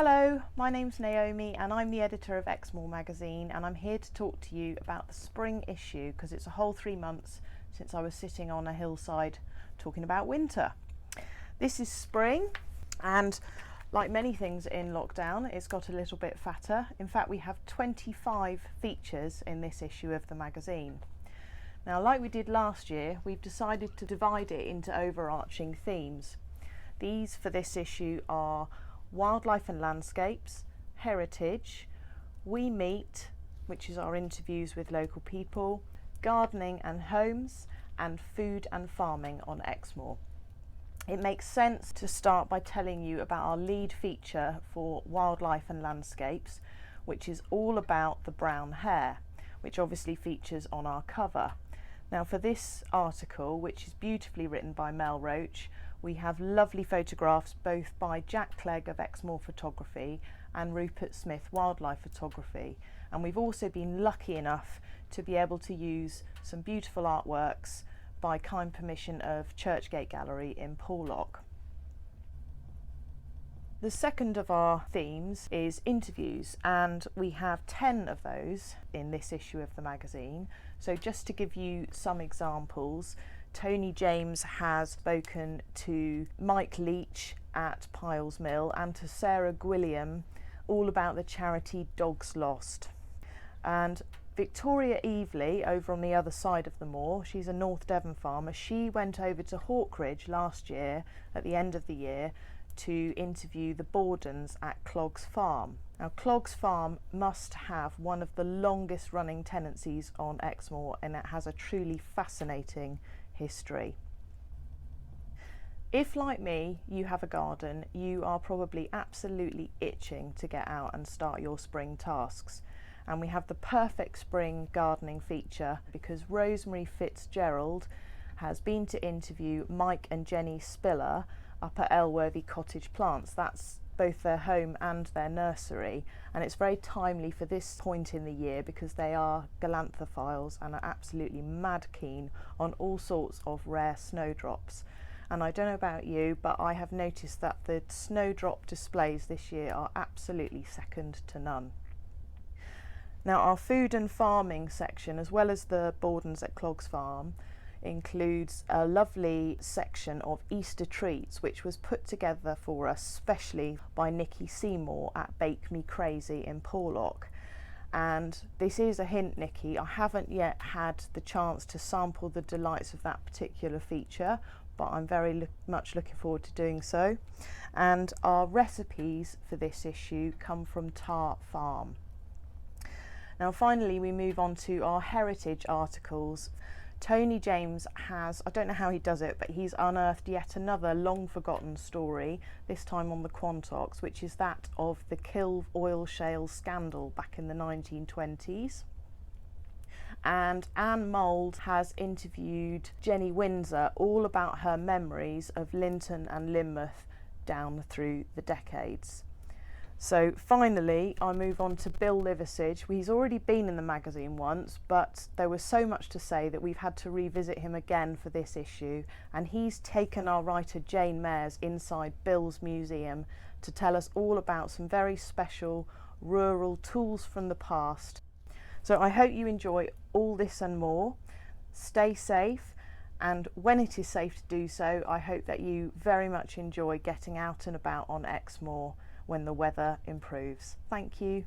Hello, my name's Naomi and I'm the editor of Exmoor Magazine, and I'm here to talk to you about the spring issue because it's a whole 3 months since I was sitting on a hillside talking about winter. This is spring, and like many things in lockdown, it's got a little bit fatter. In fact, we have 25 features in this issue of the magazine. Now, like we did last year, we've decided to divide it into overarching themes. These for this issue are wildlife and landscapes, heritage, we meet, which is our interviews with local people, gardening and homes, and food and farming on Exmoor. It makes sense to start by telling you about our lead feature for wildlife and landscapes, which is all about the brown hare, which obviously features on our cover. Now, for this article, which is beautifully written by Mel Roach, we have lovely photographs both by Jack Clegg of Exmoor Photography and Rupert Smith Wildlife Photography, and we've also been lucky enough to be able to use some beautiful artworks by kind permission of Churchgate Gallery in Porlock. The second of our themes is interviews, and we have 10 of those in this issue of the magazine. So just to give you some examples, Tony James has spoken to Mike Leach at Piles Mill and to Sarah Gwilliam all about the charity Dogs Lost. And Victoria Evely, over on the other side of the moor, she's a North Devon farmer, she went over to Hawkridge last year at the end of the year to interview the Bordens at Clogs Farm. Now, Clogs Farm must have one of the longest running tenancies on Exmoor, and it has a truly fascinating history. If, like me, you have a garden, you are probably absolutely itching to get out and start your spring tasks. And we have the perfect spring gardening feature because Rosemary Fitzgerald has been to interview Mike and Jenny Spiller up at Elworthy Cottage Plants. That's both their home and their nursery, and it's very timely for this point in the year because they are galanthophiles and are absolutely mad keen on all sorts of rare snowdrops. And I don't know about you, but I have noticed that the snowdrop displays this year are absolutely second to none. Now, our food and farming section, as well as the Bordens at Clogs Farm, includes a lovely section of Easter treats which was put together for us specially by Nikki Seymour at Bake Me Crazy in Porlock. And this is a hint, Nikki, I haven't yet had the chance to sample the delights of that particular feature, but I'm very much looking forward to doing so. And our recipes for this issue come from Tart Farm. Now, finally, we move on to our heritage articles. Tony James has, I don't know how he does it, but he's unearthed yet another long forgotten story, this time on the Quantocks, which is that of the Kilve oil shale scandal back in the 1920s. And Anne Mould has interviewed Jenny Windsor all about her memories of Linton and Lynmouth down through the decades. So finally, I move on to Bill Liversidge. He's already been in the magazine once, but there was so much to say that we've had to revisit him again for this issue, and he's taken our writer Jane Mayers inside Bill's museum to tell us all about some very special rural tools from the past. So I hope you enjoy all this and more. Stay safe, and when it is safe to do so, I hope that you very much enjoy getting out and about on Exmoor when the weather improves. Thank you.